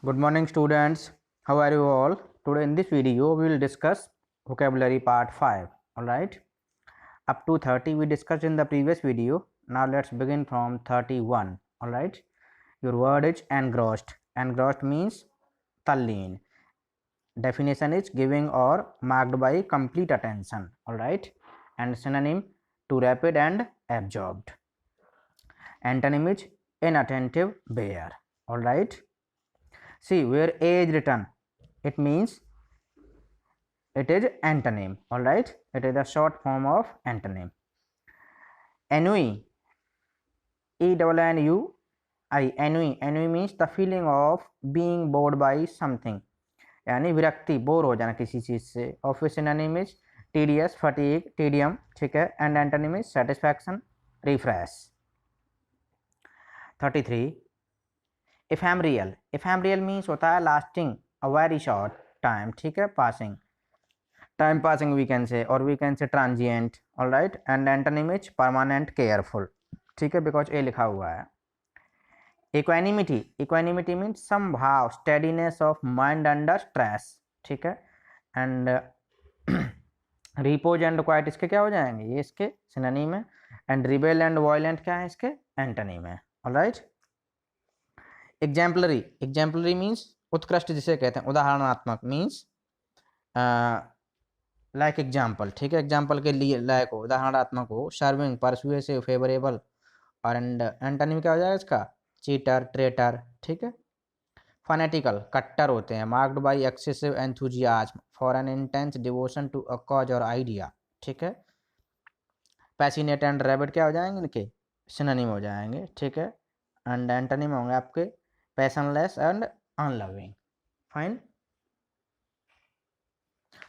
Good morning students. How are you all? Today in this video we will discuss vocabulary part 5. Alright. Up to 30 we discussed in the previous video. Now let's begin from 31. Alright. Your word is engrossed. Engrossed means talleen. Definition is giving or marked by complete attention. Alright. And synonym to rapid and absorbed. Antonym is inattentive, bare. Alright. See where A is written, it means it is antonym. Alright, it is a short form of antonym. Ennui, ennui means the feeling of being bored by something, यानी विरक्ति, bore हो जाना किसी चीज से. और फिर synonym is tedious, fatigue, tedium, ठीक है. And antonym is satisfaction, refresh. 33 ephemeral. Ephemeral means होता है lasting a very short time, ठीक है. Passing, time passing we can say, और we can say transient. Alright. And antonym is permanent, careful, ठीक है, because A लिखा हुआ है. इक्वानिमिटी. इक्वानिमिटी मीन्स समभाव, steadiness of mind under stress, ठीक है. एंड रिपोज एंड क्वाइट इसके क्या हो जाएंगे, ये इसके सिनोनिम है. एंड रिबेल एंड वायलेंट क्या है, इसके एंटोनिम है. ऑलराइट. एग्जाम्पलरी. एग्जाम्पलरी मीन्स उत्कृष्ट जिसे कहते हैं, उदाहरणात्मक. मीन्स लाइक एग्जाम्पल, ठीक है. एग्जाम्पल के लिए लायक हो, उदाहरणात्मक हो. Serving, persuasive, favourable. और एंटोनिम क्या हो जाएगा इसका, चीटर, ट्रेटर, ठीक है. फनेटिकल, कट्टर होते हैं. Marked by excessive enthusiasm for an intense devotion to a cause or idea, ठीक है. पैसिनेट एंड रैबिट क्या हो जाएंगे, इनके सिनोनिम हो जाएंगे, ठीक है. एंड एंटोनिम होंगे आपके passionless and unloving. Fine.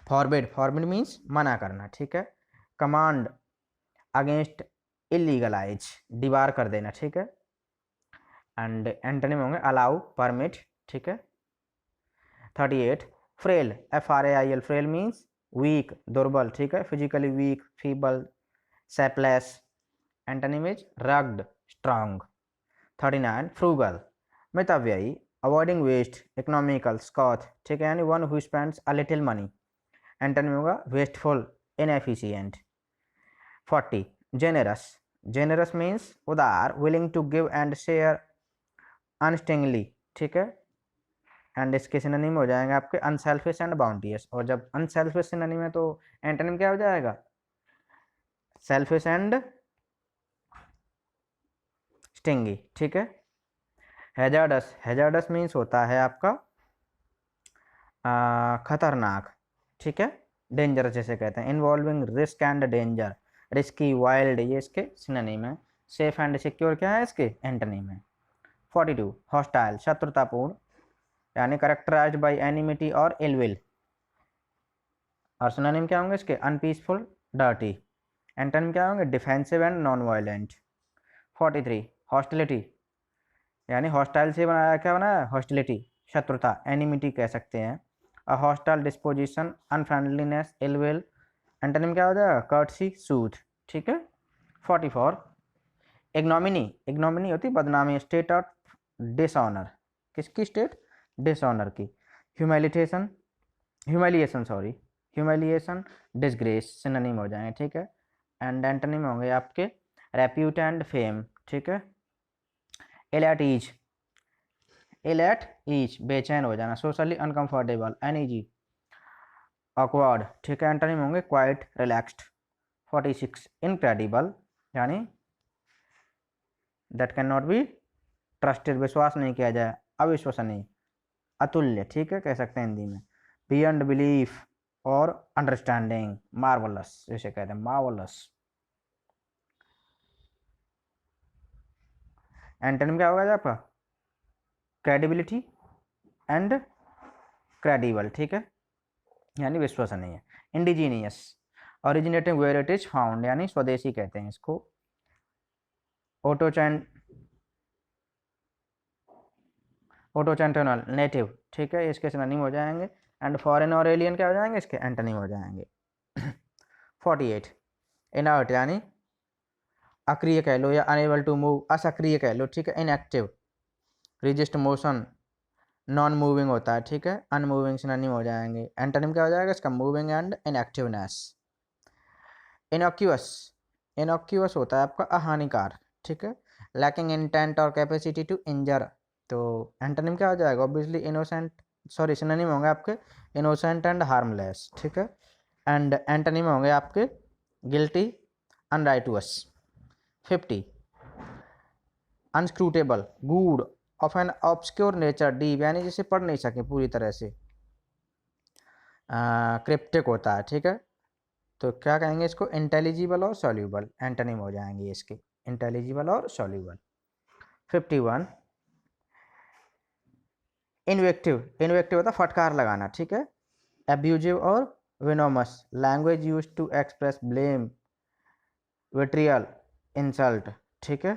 Forbid. Forbid means मना करना, ठीक है. कमांड, अगेंस्ट, इलीगलाइज, डिबार कर देना, ठीक है. एंड एंटोनिम होंगे अलाउ, परमिट, ठीक है. 38 frail. FRAIL. Frail means weak, दुर्बल, ठीक है. Physically weak, feeble, sapless. Antonym is rugged, strong. 39 frugal, मितव्ययी, अवॉइडिंग वेस्ट, इकोनॉमिकल, स्कॉथ, ठीक है, यानी one who spends a little money. Antonym होगा wasteful, inefficient. 40 generous. Generous means उदार, willing to give and share unstintingly, ठीक है. And इसके synonym हो जाएंगे आपके अनसेल्फिश एंड बाउंटियस. और जब अनसेल्फिश सिनोनिम है तो एंटोनिम क्या हो जाएगा, सेल्फिश एंड स्टिंगी, ठीक है. हैजार्डस. हैजार्डस मीन्स होता है आपका खतरनाक, ठीक है. डेंजर जैसे कहते हैं. Involving risk and danger, risky, wild, ये इसके सिनोनिम है. सेफ एंड सिक्योर क्या है, इसके एंटोनिम है. 42 हॉस्टाइल, शत्रुतापूर्ण, यानी करेक्टराइज्ड बाय एनिमिटी और इलविल. और सिनोनिम क्या होंगे इसके, अनपीसफुल, डर्टी. एंटोनिम क्या होंगे, defensive and non violent. 43 hostility, यानी हॉस्टाइल से बनाया, क्या बनाया, हॉस्टिलिटी, शत्रुता, एनिमिटी कह सकते हैं. अ hostile disposition, unfriendliness, ill will. Antonym क्या हो जाएगा, कर्टसी, सूथ, ठीक है. 44 इग्नोमिनी. इग्नोमिनी होती बदनामी, स्टेट ऑफ डिसऑनर. किसकी स्टेट, डिसऑनर की. Humiliation, humiliation, sorry, humiliation, disgrace, synonym हो जाएंगे, ठीक है. एंड एंटोनिम होंगे आपके रेप्यूट एंड फेम, ठीक है. Ill at ease. Ill at ease, बेचैन हो जाना. सोशली अनकंफर्टेबल, अनईजी, ऑकवर्ड, ठीक है. एंटोनिम होंगे क्वाइट, रिलैक्स्ड. 46 इनक्रेडिबल, यानी that can not be trusted, विश्वास नहीं किया जाए, अविश्वसनीय, अतुल्य, ठीक है, कह सकते हैं हिंदी में. बियॉन्ड बिलीफ और अंडरस्टैंडिंग, मार्वलस जिसे कहते हैं, मार्वलस. एंटोनिम क्या होगा आपका, क्रेडिबिलिटी एंड क्रेडिबल, ठीक है, यानी विश्वसनीय. Indigenous, originating where it is found, यानी स्वदेशी कहते हैं इसको. ऑटोचेंटोनल, नेटिव, ठीक है, इसके सिनोनिम हो जाएंगे. एंड फॉरेन और एलियन क्या हो जाएंगे, इसके एंटोनिम हो जाएंगे. 48 इनर्ट, यानी अक्रिय कह लो, या अनेबल टू मूव, असक्रिय कह लो, ठीक है. Inactive, resist motion, non moving होता है, ठीक है, अनमूविंग सिनोनिम हो जाएंगे। एंटोनिम क्या हो जाएगा इसका? Moving and inactiveness. Innocuous, innocuous होता है आपका अहानिकार, ठीक है, lacking intent or capacity to injure. तो एंटोनिम क्या हो जाएगा? ऑब्वियसली इनोसेंट, सॉरी सिनोनिम होंगे आपके इनोसेंट एंड हार्मलेस, ठीक है, एंड एंटोनिम होंगे आपके guilty, unrighteous. 50, inscrutable, good, of an obscure nature, deep यानी जिसे पढ़ नहीं सके पूरी तरह से, क्रिप्टिक होता है, ठीक है। तो क्या कहेंगे इसको? इंटेलिजिबल और सॉल्यूबल, एंटोनिम हो जाएंगे इसके, इंटेलिजिबल और सॉल्यूबल। 51, इन्वेक्टिव, इन्वेक्टिव होता है फटकार लगाना, ठीक है, एब्यूजिव और venomous, language use to express blame, vitriol, insult, ठीक है,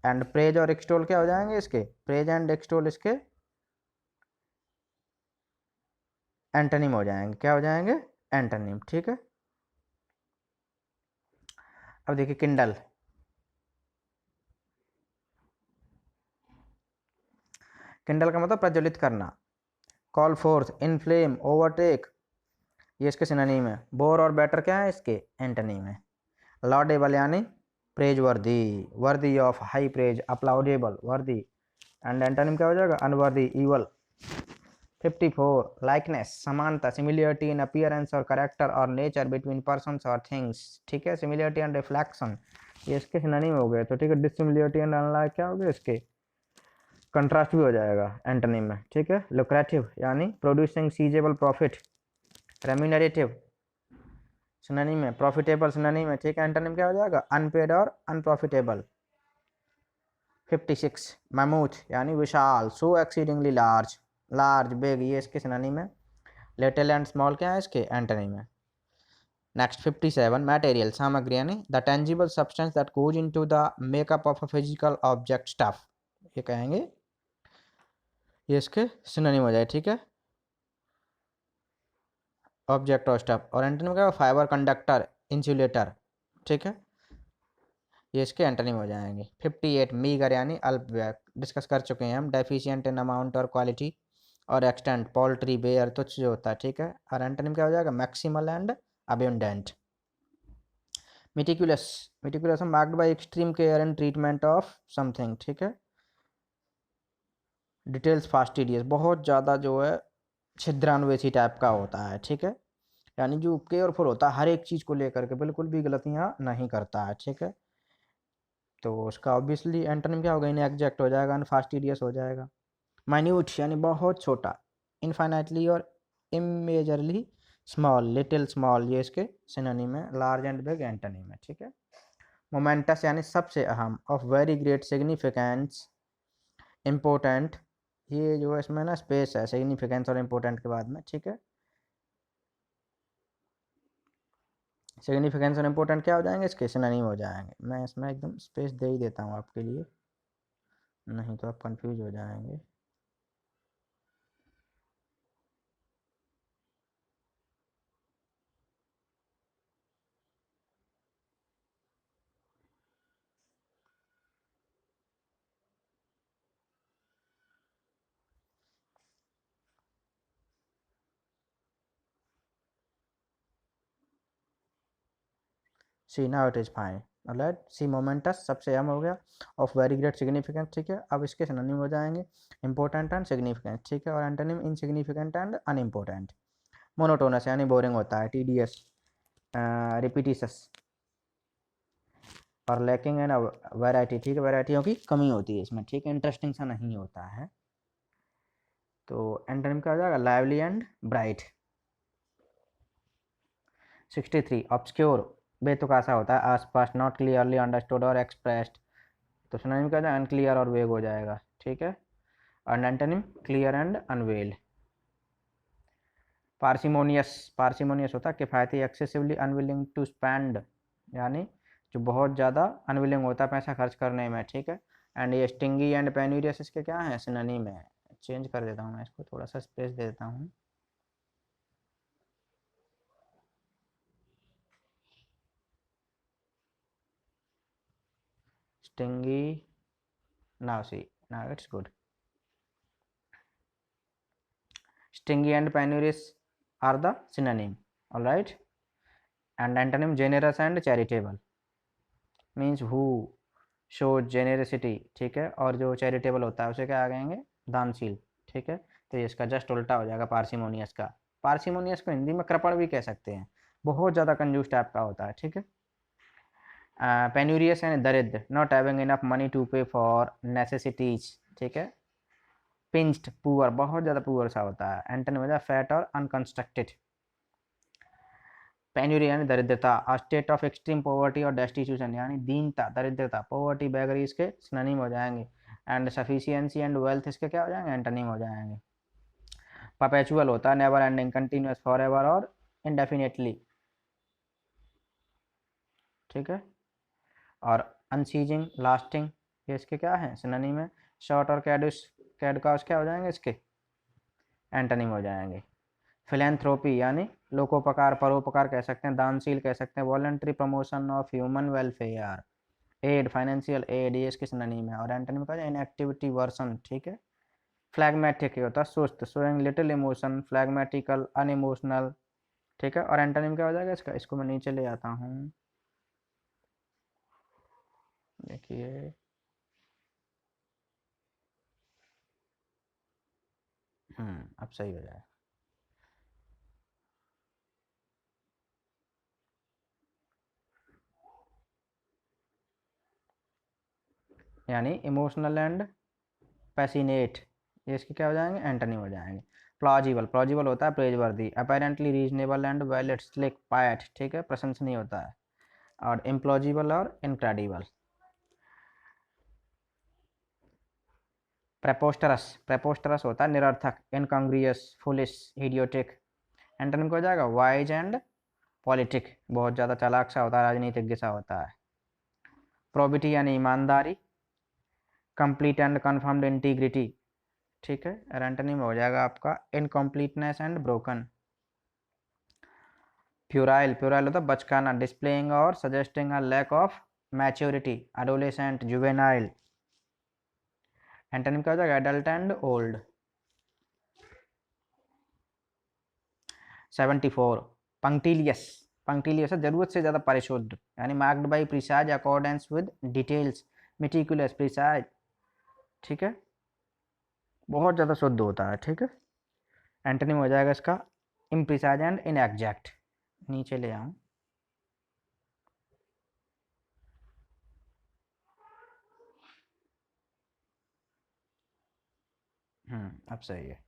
एंड प्रेज और एक्सटोल क्या हो जाएंगे इसके? प्रेज एंड एक्सटोल इसके एंटोनिम हो जाएंगे, क्या हो जाएंगे? एंटोनिम, ठीक है। अब देखिए किंडल, किंडल का मतलब प्रज्वलित करना। कॉल फोर्थ, इनफ्लेम, ओवरटेक, ये इसके सिनोनिम है। बोर और बेटर क्या है इसके? एंटोनिम है। लॉडेबल यानी प्रेज वर्दी, वर्दी ऑफ हाई प्रेज, अप्लाउडेबल, वर्दी, एंड एंटोनिम क्या हो जाएगा? Unworthy, evil. 54, लाइकनेस, समानता, सिमिलियरिटी इन अपीयरेंस और करेक्टर और नेचर बिटवीन पर्सन्स और थिंग्स, ठीक है, सिमिलियरिटी एंड रिफ्लेक्शन, ये इसके सिनोनिम हो गए। तो ठीक है, डिसिमिलियरिटी एंड अनलाइक क्या हो गए इसके? कंट्रास्ट भी हो जाएगा एंटोनिम में, ठीक है। लुक्रेटिव यानी प्रोड्यूसिंग सीजेबल प्रॉफिट, रेम्यूनरेटिव सिनोनिम है, प्रॉफिटेबल सिनोनिम है, ठीक है, एंटोनिम क्या हो जाएगा? अनपेड और अनप्रॉफिटेबल। 56, मैमूथ यानी विशाल, सो एक्सीडिंगली लार्ज, लार्ज, बिग, ये इसके सिनोनिम है। लिटिल एंड स्मॉल क्या है इसके? एंटोनिम है। नेक्स्ट 57, मटेरियल, सामग्री यानी the tangible substance that goes into the makeup of a physical object, stuff, ये कहेंगे, ये इसके सिनोनिम हो जाए, ठीक है, ऑब्जेक्ट और स्टफ। और एंटोनिम क्या है? फाइबर, कंडक्टर, इंसुलेटर, ठीक है, ये इसके एंटोनिम हो जाएंगे। 58, मीगर यानी अल्पव्यय, डिस्कस कर चुके हैं हम, डेफिशिएंट इन अमाउंट और क्वालिटी और एक्सटेंट, पोल्ट्री, बेयर, तुच्छ जो होता है, ठीक है, और एंटोनिम क्या हो जाएगा? Maximal and abundant. Meticulous, meticulous marked by extreme care and treatment of something, ठीक है। डिटेल्स, फास्टिडियस, बहुत ज़्यादा जो है छिद्रान्वेषी टाइप का होता है, ठीक है, यानी जो केयरफुल होता है हर एक चीज़ को लेकर के, बिल्कुल भी गलतियाँ नहीं करता है, ठीक है। तो उसका ऑब्वियसली एंटोनिम क्या होगा? इनएग्जैक्ट हो जाएगा, अनफास्टिडियस हो जाएगा। माइन्यूट यानी बहुत छोटा, इनफाइनाइटली और इमेजरली स्मॉल, लिटिल, स्मॉल, ये इसके सिनोनिम है। लार्ज एंड बिग एंटोनिम है, ठीक है। मोमेंटस यानी सबसे अहम, of very great significance, important, ये जो है इसमें ना स्पेस है सिग्निफिकेंस और इम्पोर्टेंट के बाद में, ठीक है। सिग्निफिकेंस और इम्पोर्टेंट क्या हो जाएंगे? इसके सिनोनिम हो जाएंगे। मैं इसमें एकदम स्पेस दे ही देता हूँ आपके लिए, नहीं तो आप कंफ्यूज हो जाएंगे। सी नाउ इट इज फाइन, मतलब सी मोमेंटस सबसे अहम हो गया, ऑफ वेरी ग्रेट सिग्निफिकेंस, ठीक है। अब इसके सिनोनिम हो जाएंगे इंपॉर्टेंट एंड सिग्निफिकेंट, ठीक है, और antonym insignificant and unimportant. Monotonous यानी बोरिंग होता है, टीडियस, रिपीटिशस और लैकिंग एंड वैरायटी, ठीक है, वैरायटियों की कमी होती है इसमें, ठीक है, इंटरेस्टिंग सा नहीं होता है। तो एंटोनिम क्या हो जाएगा? Lively and bright. 63, ऑब्सक्योर, बेतुकासा होता है, आसपास, नॉट क्लियरली अंडरस्टूड और एक्सप्रेस्ड, तो सिनोनिम क्या हो जाएगा? अनक्लियर और वेग हो जाएगा, ठीक है, और antonym clear and unveiled. Parsimonious, parsimonious होता है किफ़ायती, एक्सेसिवली अनविलिंग टू स्पेंड, यानी जो बहुत ज़्यादा अनविलिंग होता है पैसा खर्च करने में, ठीक है, एंड ये स्टिंगी एंड पेन्यूरियस इसके क्या है? सिनोनिम है। चेंज कर देता हूँ मैं इसको, थोड़ा सा स्पेस दे देता हूँ। Stingy, now see, now it's good. Stingy and penurious are the synonym. All right. And antonym generous and charitable means who shows generosity, ठीक है, और जो चैरिटेबल होता है उसे क्या कहेंगे, दानशील, ठीक है। तो ये इसका जस्ट उल्टा हो जाएगा पार्सिमोनियस का। पार्सिमोनियस को हिंदी में कृपण भी कह सकते हैं, बहुत ज़्यादा कंजूस टाइप का होता है, ठीक है। पेन्यूरियस यानी दरिद्र, not having enough money to pay for necessities, ठीक है। पिंच्ड पुअर, बहुत ज़्यादा पुअर सा होता है। एंटोनिम हो जाए फैट और अनकंस्ट्रक्टेड। पेन्यूरी यानी दरिद्रता, a state of extreme poverty और डेस्टिट्यूशन यानी दीनता, दरिद्रता, पॉवर्टी, बेगरी इसके सिनोनिम हो जाएंगे। एंड सफिशियंसी एंड वेल्थ इसके क्या हो जाएंगे, एंटोनिम हो जाएंगे। परपेचुअल होता है, नेवर एंडिंग, कंटिन्यूअस, फॉरएवर और इंडेफिनेटली, ठीक है। और अनसीजिंग, लास्टिंग, ये इसके क्या है, सिनोनिम है। शॉर्ट और कैडकाउस क्या हो जाएंगे, इसके एंटोनिम हो जाएंगे। फिलेंथ्रोपी यानी लोकोपकार, परोपकार कह सकते हैं, दानशील कह सकते हैं। Voluntary promotion of human welfare, aid, financial aid, ये इसके सिनोनिम है। और एंटोनिम का इनएक्टिविटी, वर्सन, ठीक है। फ्लैगमेटिक ये होता है सुस्त, शोइंग लिटिल इमोशन, फ्लैगमेटिकल, अनइमोशनल, ठीक है। और एंटोनिम क्या हो जाएगा इसका, इसको मैं नीचे ले आता हूँ, देखिए, अब सही हो जाए। यानी इमोशनल एंड पैसिनेट, ये इसके क्या हो जाएंगे, एंटोनिम हो जाएंगे। प्लॉजिबल, प्लॉजिबल होता है praiseworthy, apparently reasonable and valid, slick, pat, ठीक है, प्रशंसनीय होता है। और इम्प्लॉजिबल और इनक्रेडिबल। प्रेपोस्टरस, प्रेपोस्टरस होता है निरर्थक, इनकॉन्ग्रियस, फुलिश, इडियोटिक। एंटोनिम को हो जाएगा वाइज एंड पॉलिटिक, बहुत ज़्यादा चालाक सा होता है, राजनीतिज्ञ सा होता है। प्रोबिटी यानी ईमानदारी, कंप्लीट एंड कन्फर्म्ड इंटीग्रिटी, ठीक है। और एंटोनिम हो जाएगा आपका incompleteness and broken. Puerile, puerile होता है बचकाना, displaying or suggesting a lack of maturity, adolescent, juvenile. Antonym क्या हो जाएगा, adult and old. 74 punctilious, punctilious है जरूरत से ज़्यादा परिशुद्ध, यानी marked by precise accordance with details, meticulous, precise, ठीक है, बहुत ज़्यादा शुद्ध होता है, ठीक है। एंटोनिम हो जाएगा इसका इम्प्रिसाइज एंड इनएग्जैक्ट। नीचे ले आऊँ, अब सही है।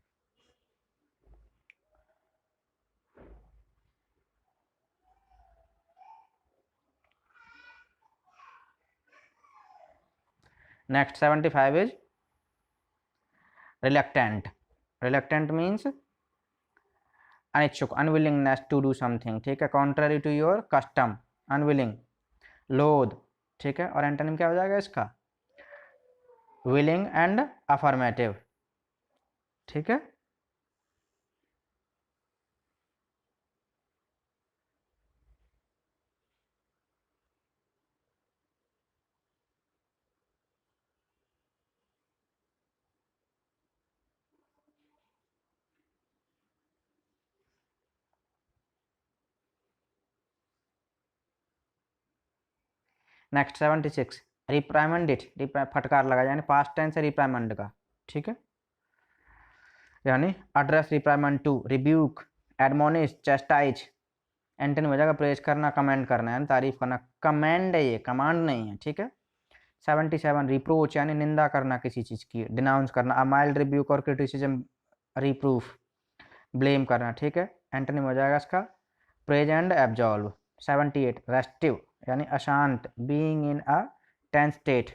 Next 75 is reluctant. Reluctant means अनिच्छुक, अनविलिंगनेस टू डू समथिंग, ठीक है, contrary to your custom, unwilling, loath, ठीक है। और एंटोनिम क्या हो जाएगा इसका, विलिंग एंड अफर्मेटिव, ठीक है। नेक्स्ट 76 रिप्राइमंडिट, फटकार लगा, यानी पास्ट टेंस है रिप्राइमंड का, ठीक है। यानी address reprimand to, rebuke, admonish, chastise. Antonym हो जाएगा प्रेज करना, कमेंड करना, यानी तारीफ करना। कमेंड है ये, कमांड नहीं है, ठीक है। 77 रिप्रोच यानी निंदा करना किसी चीज़ की, डिनाउंस करना। अ माइल्ड रिब्यूक और क्रिटिसिज्म, रिप्रूफ, ब्लेम करना, ठीक है। एंटोनिम हो जाएगा इसका प्रेज एंड एब्जॉल्व। 78 रेस्टिव यानी अशांत, being in a tense state,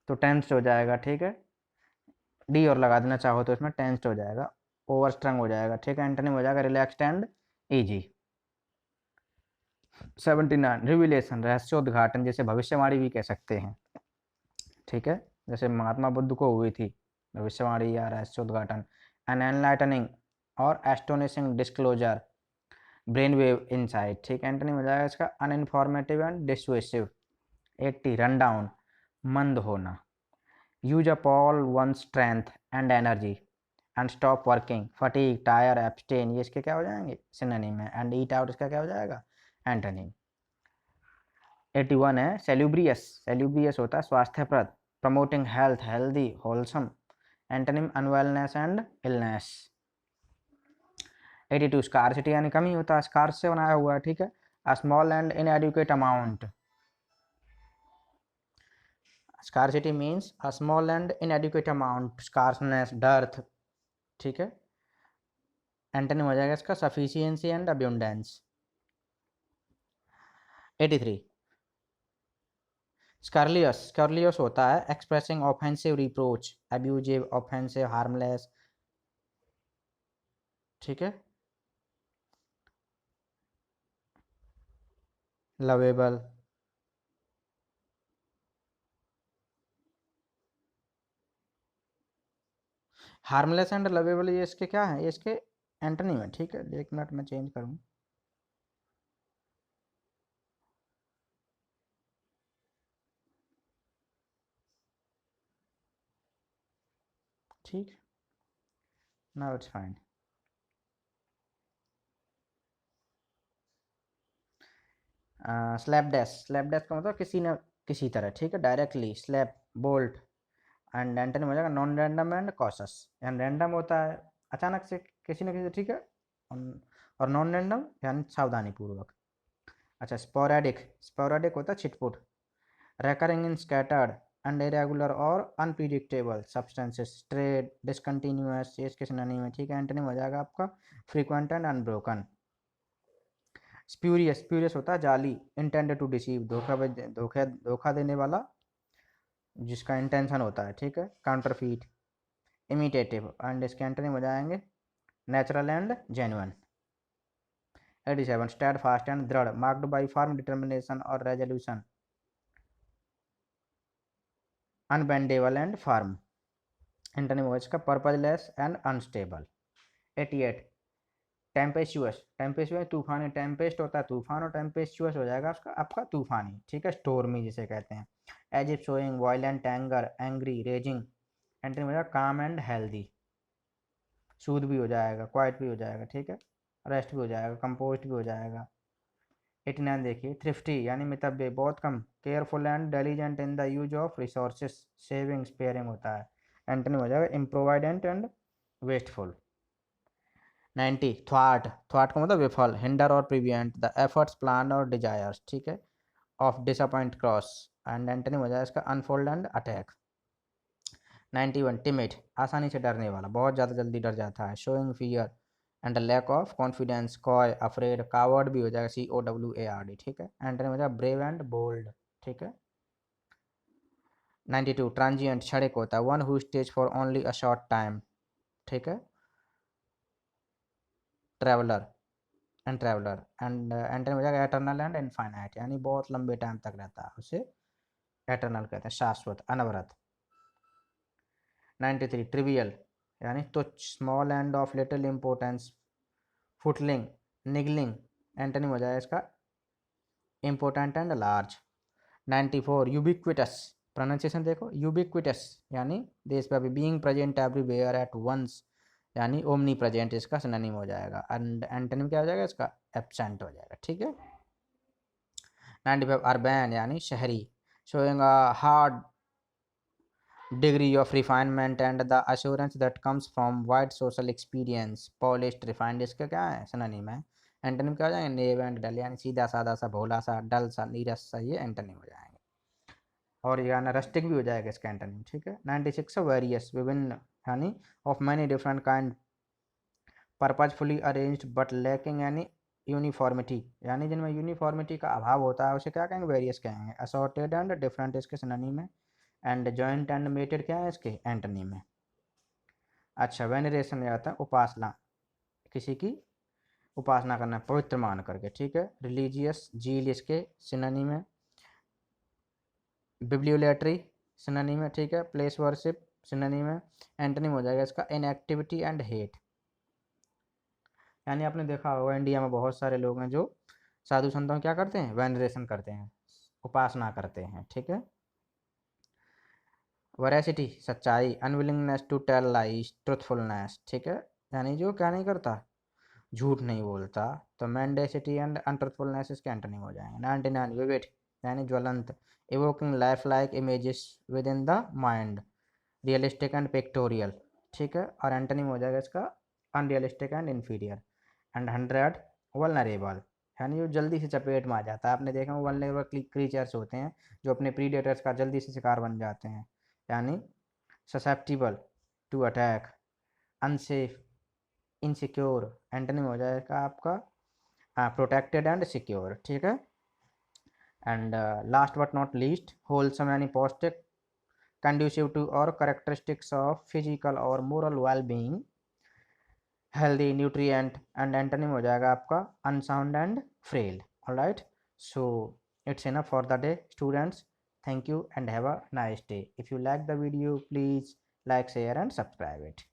तो टेंस्ड हो जाएगा, ठीक है। डी और लगा देना चाहो तो इसमें टेंस्ड हो जाएगा, ओवर स्ट्रंग हो जाएगा, ठीक है। एंटोनिम हो जाएगा रिलैक्स्ड एंड इजी। 79 रिविलेशन, रहस्योद्घाटन, जैसे भविष्यवाणी भी कह सकते हैं, ठीक है, जैसे महात्मा बुद्ध को हुई थी भविष्यवाणी या रहस्योद्घाटन। एन एनलाइटनिंग और astonishing disclosure, brain wave insight, ठीक है। एंटोनिम हो जाएगा इसका अनइन्फॉर्मेटिव एंड डिसुएसिव। 80 रन डाउन, मंद होना। Use up all one strength and energy, and stop working, fatigue, tyre, abstain, ये इसके क्या हो जाएंगे सिनोनिम है। एंड ईट आउट इसका क्या हो जाएगा एंटोनिम। 81 है सेल्यूब्रियस, सेल्यूब्रियस होता है स्वास्थ्यप्रद, promoting health, healthy, wholesome, antonym unwellness and illness. 82 scarcity यानी कमी होता है, स्कार्स से बनाया हुआ है, ठीक है। A small and inadequate amount, scarcity means a small and inadequate amount, scarceness, dearth, ठीक है। एंटोनिम हो जाएगा इसका सफिशिएंसी एंड अब्यूंडेंस। 83 स्कर्लियस, स्कर्लियस होता है expressing offensive reproach, abusive, offensive, harmless, ठीक है, लवेबल। हार्मलेस एंड लवेबल ये इसके क्या है, ये इसके एंटोनिम है, ठीक है। 1 मिनट में चेंज करूँ, ठीक, now it's fine. Slapdash, slapdash का मतलब किसी न किसी तरह, ठीक है, directly, slap, bolt. And antonym हो जाएगा non random and cautious. And random होता है अचानक से किसी न किसी, ठीक है, और नॉन रैंडम यानी सावधानी पूर्वक। अच्छा स्पोरेडिक, स्पोरेडिक होता है छिटपुट, recurring in scattered and irregular और unpredictable substances, stray, discontinuous, ये इसके सिनोनिम है, ठीक है। एंटोनिम हो जाएगा आपका frequent and unbroken। Spurious, spurious होता है जाली, intended to deceive, धोखा देने वाला, जिसका इंटेंशन होता है, ठीक है। काउंटरफीट, इमिटेटिव, एंड इसके एंटोनिम हो जाएंगे natural and genuine. 87 steadfast and दृढ़, marked by firm determination or resolution, unbendable and firm, antonym होगा इसका purposeless and unstable. 88 tempestuous, tempestuous तूफानी, टेम्पेस्ट होता है तूफान और टेम्पेस्चुअस हो जाएगा उसका आपका तूफानी, ठीक है, स्टोर्मी जिसे कहते हैं। As if showing violent anger, angry, raging, antonym हो जाएगा काम एंड हेल्दी, सूद भी हो जाएगा, क्वाइट भी हो जाएगा, ठीक है, रेस्ट भी हो जाएगा, कंपोस्ट भी हो जाएगा। 89 देखिए थ्रिफ्टी यानी मितव्यय, बहुत कम, careful and diligent in the use of resources, saving, sparing होता है, एंटोनिम हो जाएगा इम्प्रोवाइडेंट एंड वेस्टफुल। 90 थ्वाट, थ्वाट का मतलब विफल, हिंडर और प्रिवेंट द एफर्ट्स, प्लान और डिजायर्स, ठीक है, of disappoint cross, and antonym हो जाएगा इसका अनफोल्ड एंड अटैक। 91 टिमिड आसानी से डरने वाला, बहुत ज़्यादा जल्दी डर जाता है, showing fear and lack of confidence, coy, afraid, coward भी हो जाएगा, COWARD, ठीक है। एंटोनिम हो जाएगा ब्रेव एंड बोल्ड, ठीक है। 92 ट्रांजिएंट क्षणिक होता है, one who stays for only a short time, ठीक है, ट्रेवलर एंड एंटोनिम हो जाएगा एटर्नल एंड इनफाइनाइट, यानी बहुत लंबे टाइम तक रहता है, उसे एटर्नल कहते हैं, शाश्वत, अनवरत। 93 ट्रिवियल यानी तुच्छ, small and of little importance, footling, niggling, antonym हो जाएगा इसका important and large. 94 ubiquitous, pronunciation देखो, यूबिक्विटस यानी देशव्यापी, being present everywhere at once, यानी ओमनी प्रेजेंट इसका सिनोनिम हो जाएगा, एंड एंटोनिम क्या हो जाएगा इसका एब्सेंट हो जाएगा, ठीक है। 95 अर्बन यानी शहरी, showing a hard degree of refinement and the assurance that comes from wide social experience, polished, refined, इसका क्या है सिनोनिम है। एंटोनिम क्या हो जाएंगे नेव एंड डल, यानी सीधा साधा सा, भोला सा, डल सा, नीरस सा, ये एंटोनिम हो जाएंगे। और ये ना रस्टिक भी हो जाएगा इसका एंटोनिम, ठीक है। 96 वेरियस विभिन्न, यानी of many different kind, purposefully arranged but lacking यानी यूनिफॉर्मिटी, यानी जिनमें यूनिफॉर्मिटी का अभाव होता है उसे क्या कहेंगे वेरियस कहेंगे। असॉर्टेड एंड डिफरेंट इसके सिनोनिम है। एंड जॉइंट एंड मेटेड क्या है इसके एंटोनिम है। अच्छा वेनरेशन में आता है उपासना, किसी की उपासना करना, पवित्र मान करके, ठीक है। रिलीजियस, जील इसके सिनोनिम है। बिब्लियोलेटरी सिनोनिम है, ठीक है। प्लेस वर्शिप सिनोनिम है। एंटोनिम हो जाएगा इसका इनएक्टिविटी एंड हेट, यानी आपने देखा होगा इंडिया में बहुत सारे लोग हैं जो साधु संतों क्या करते हैं वेनरेशन करते हैं, उपासना करते हैं, ठीक है। वैरासिटी सच्चाई, unwillingness to tell lies truthfulness, ठीक है, यानी जो क्या नहीं करता, झूठ नहीं बोलता। तो मेंडेसिटी एंड अनट्रुथफुलनेस इसके एंटोनिम हो जाएंगे। 99 विविड यानी ज्वलंत, evoking life like images with in the mind, realistic and pictorial, ठीक है, और एंटोनिम हो जाएगा इसका unrealistic and inferior. And 100 vulnerable यानी जो जल्दी से चपेट में आ जाता है। आपने देखा वल्नरेबल क्रीचर्स होते हैं जो अपने प्रीडेटर्स का जल्दी से शिकार बन जाते हैं, यानी susceptible to attack, unsafe, insecure, antonym हो जाएगा आपका प्रोटेक्टेड एंड सिक्योर, ठीक है। And last but not least wholesome यानी पौष्टिक, conducive to or characteristics of physical or moral well-being, healthy, nutrient, and antonym हो जाएगा आपका unsound and frail. All right, so it's enough for the day, students. Thank you and have a nice day. If you like the video, please like, share, and subscribe it.